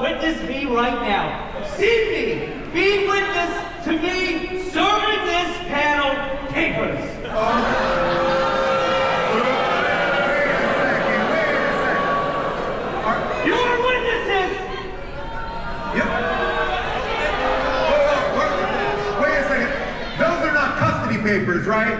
witness me right now. See me. Be witness to me serving this panel papers. Wait a second. You're witnesses. Yep. Wait a second. Those are not custody papers, right?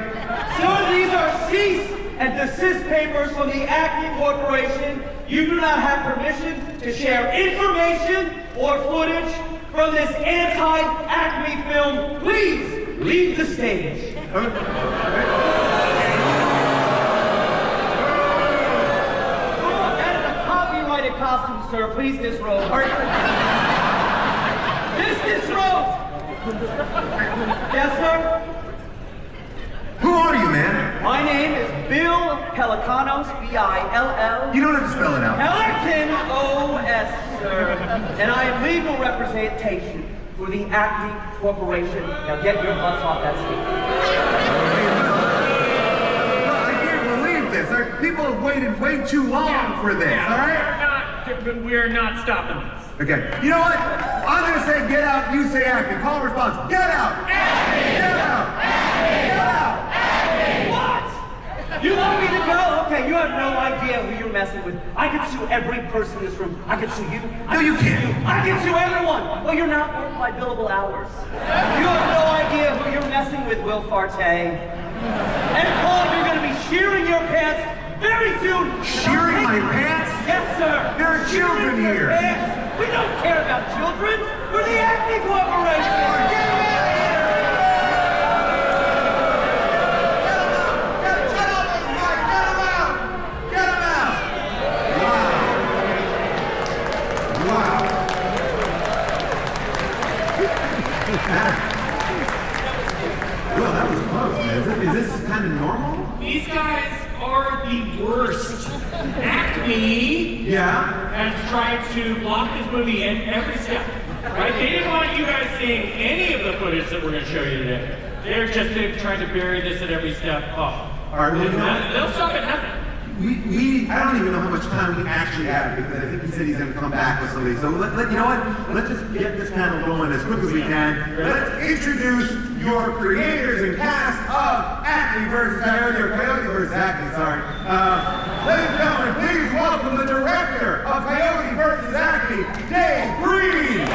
Sir, these are cease and desist papers from the ACME Corporation. You do not have permission to share information or footage from this anti-ACME film. Please leave the stage. Oh, That is a copyrighted costume, sir. Please disrobe. Disrobe. Yes, sir? who are you, man? My name is Bill Pelicanos, B-I-L-L. You don't have to spell it out. Pelican O-S, sir. And I am legal representation for the ACME Corporation. Now get your butts off that stage. I can't believe this. People have waited way too long for this, all right? We're not stopping this. Okay, you know what? I'm gonna say get out, you say acting. Call and response. Get out! Get out! Get out! What? You want me to go? Okay, you have no idea who you're messing with. I could sue every person in this room. I could sue you. No, you can't. I can sue everyone. Well, you're not worth my billable hours. You have no idea who you're messing with, Will Farte. And Paul, you're going to be shearing your pants very soon. Shearing my pants? Yes, sir. There are children Shearing your here. pants. We don't care about children. We're the ACME Corporation. Get him out! Well, that was close, man. Is this kind of normal? These guys are the worst. ACME has tried to block this movie at every step. Right? They didn't want you guys seeing any of the footage that we're going to show you today. They've tried to bury this at every step. Oh, they'll stop at nothing. I don't even know how much time we actually have because I think he said he's going to come back with somebody. So you know what? Let's just get this panel going as quick as we can. Let's introduce your creators and cast of ACME versus Coyote, or Coyote versus ACME, sorry. Ladies and gentlemen, please welcome the director of Coyote versus ACME, Dave Green.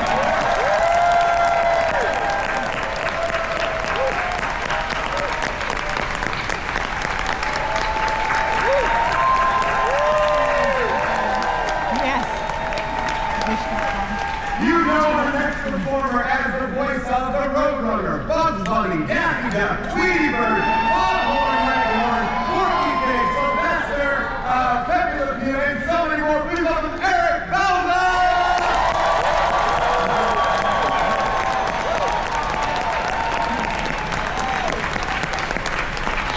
You know our next performer as the voice of the Roadrunner, Bugs Bunny, Daffy Duck, Tweety Bird, Foghorn Leghorn, Porky Pig, Sylvester, Pepe Le Pew, and so many more. Please welcome Eric Bauza!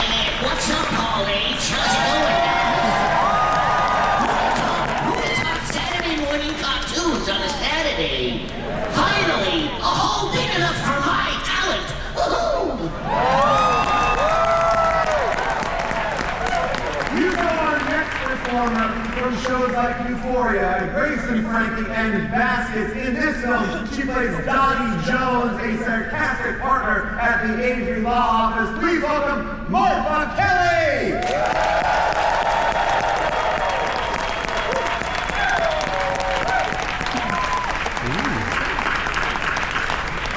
Hey, what's up, Paul H? How's it going, guys? Who would talk Saturday morning cartoons on a Saturday? Finally, a hole big enough for my talent. Woohoo! You know our next performer from shows like Euphoria, Grace and Frankie, and Baskets. In this film, she plays Dottie Jones, a sarcastic partner at the Avery Law Office. Please welcome Martha Kelly!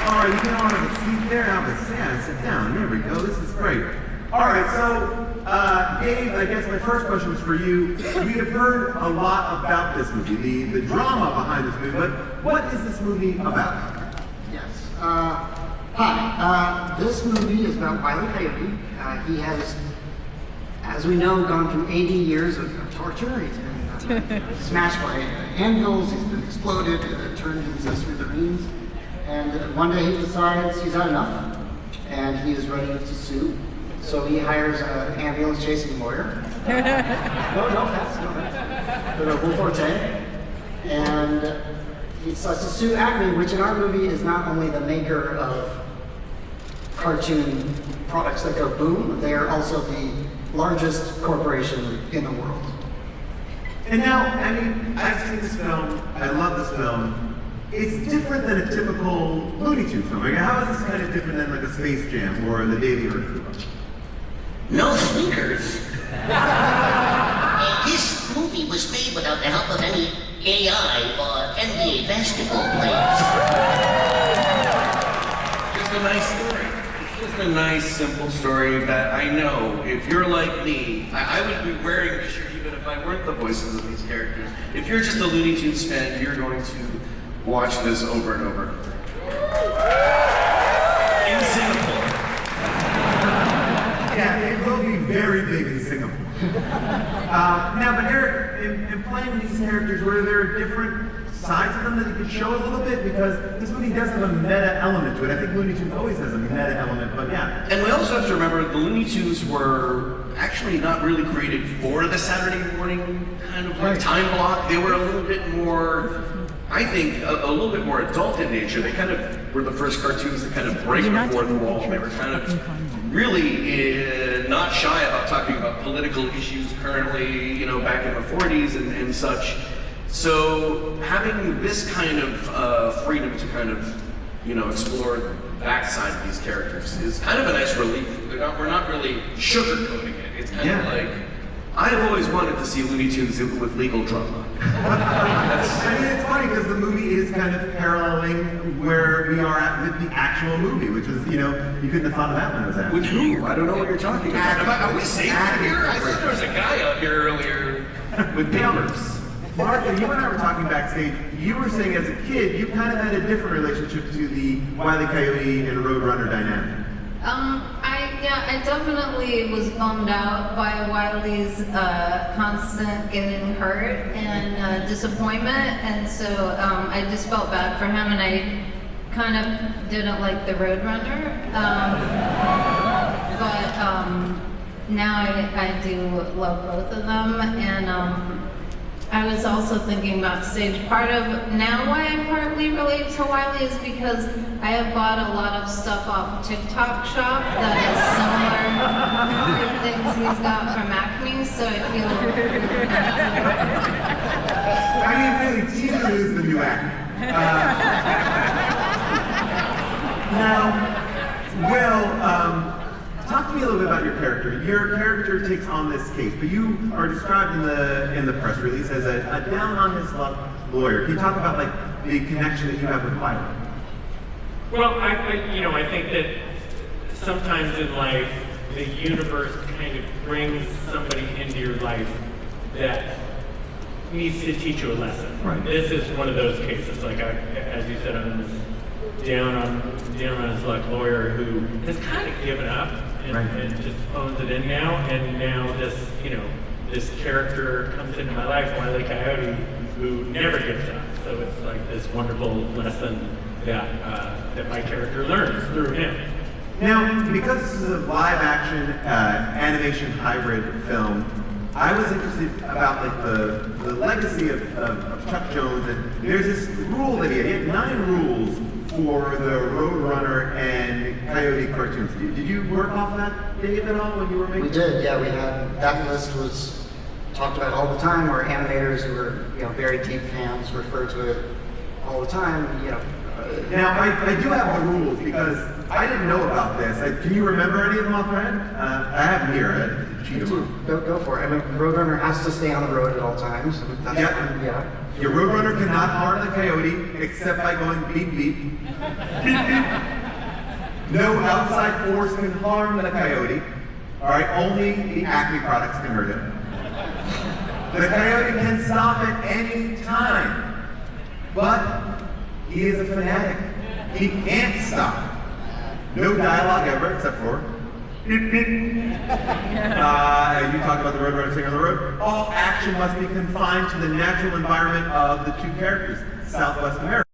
All right, you can all have a seat there. Have a sit down. There we go. This is great. All right, so Dave, I guess my first question was for you. We have heard a lot about this movie, the drama behind this movie, but what is this movie about? Yes. Hi. This movie is about Wile E. Coyote. He has, as we know, gone through 80 years of torture. He's been smashed by anvils. He's been exploded, turned into smithereens. And one day he decides he's had enough, and he is ready to sue. So he hires an ambulance chasing lawyer. No offense. Will Forte. And he starts to sue ACME, which in our movie is not only the maker of cartoon products that go boom, they are also the largest corporation in the world. And now, I mean, I've seen this film. I love this film. it's different than a typical Looney Tunes film. Like, how is this kind of different than like a Space Jam or the Davy Earth? No sneakers. This movie was made without the help of any AI or NBA basketball players. Just a nice story. Just a nice, simple story that I know if you're like me, I would be wearing this shirt even if I weren't the voices of these characters. If you're just a Looney Tunes fan, you're going to watch this over and over. In Singapore. Yeah, it will be very big in Singapore. Now, but Eric, in playing these characters, were there different sides of them that you could show a little bit? Because this movie does have a meta element to it. I think Looney Tunes always has a meta element, but yeah. And we also have to remember the Looney Tunes were actually not really created for the Saturday morning kind of like time block. They were a little bit more, I think, a little bit more adult in nature. They kind of were the first cartoons that kind of break the fourth wall. They were kind of really not shy about talking about political issues currently, you know, back in the 40s and such. So having this kind of freedom to kind of, you know, explore the backside of these characters is kind of a nice relief. We're not really sugarcoating it. It's kind of like, I've always wanted to see Looney Tunes with legal drama. I mean, it's funny because the movie is kind of paralleling where we are at with the actual movie, which is, you know, you couldn't have thought of that when it was happening. With who? I don't know what you're talking about. Are we safe here? I thought there was a guy out here earlier with papers. Martha, you and I were talking backstage. You were saying as a kid, you kind of had a different relationship to the Wile E. Coyote and Roadrunner dynamic. I definitely was bummed out by Wiley's constant getting hurt and disappointment, and so I just felt bad for him, and I kind of didn't like the Roadrunner. But now I do love both of them, and I was also thinking about stage. Part of now why I partly relate to Wiley is because I have bought a lot of stuff off TikTok Shop that is similar to things he's got from ACME, so I feel. I mean, really, Tina is the new actor. Now, Will, talk to me a little bit about your character. Your character takes on this case, but you are described in the press release as a down on his luck lawyer. Can you talk about like the connection that you have with Wiley? Well, I think that sometimes in life, the universe kind of brings somebody into your life that needs to teach you a lesson. Right. This is one of those cases. Like as you said, I'm this down on his luck lawyer who has kind of given up and just owns it in now. And now this character comes into my life, Wile E. Coyote, who never gives up. So it's like this wonderful lesson that my character learns through him. Now, because this is a live action animation hybrid film, I was interested about like the legacy of Chuck Jones, and there's this rule that he had 9 rules for the Roadrunner and Coyote cartoons. Did you work off that, Dave, at all when you were making? We did, yeah. We had that list was talked about all the time. Where animators who were very deep fans refer to it all the time. Now I do have the rules because I didn't know about this. Can you remember any of them offhand? I have them here. Go for it. I mean, Roadrunner has to stay on the road at all times. That's yeah. Your Roadrunner cannot harm the Coyote except by going beep beep. Beep beep. No outside force can harm the Coyote. All right, only the ACME products can hurt him. The Coyote can stop at any time, but he is a fanatic. He can't stop. No dialogue ever except for. You talk about the Roadrunner staying on the road. All action must be confined to the natural environment of the 2 characters, Southwest America.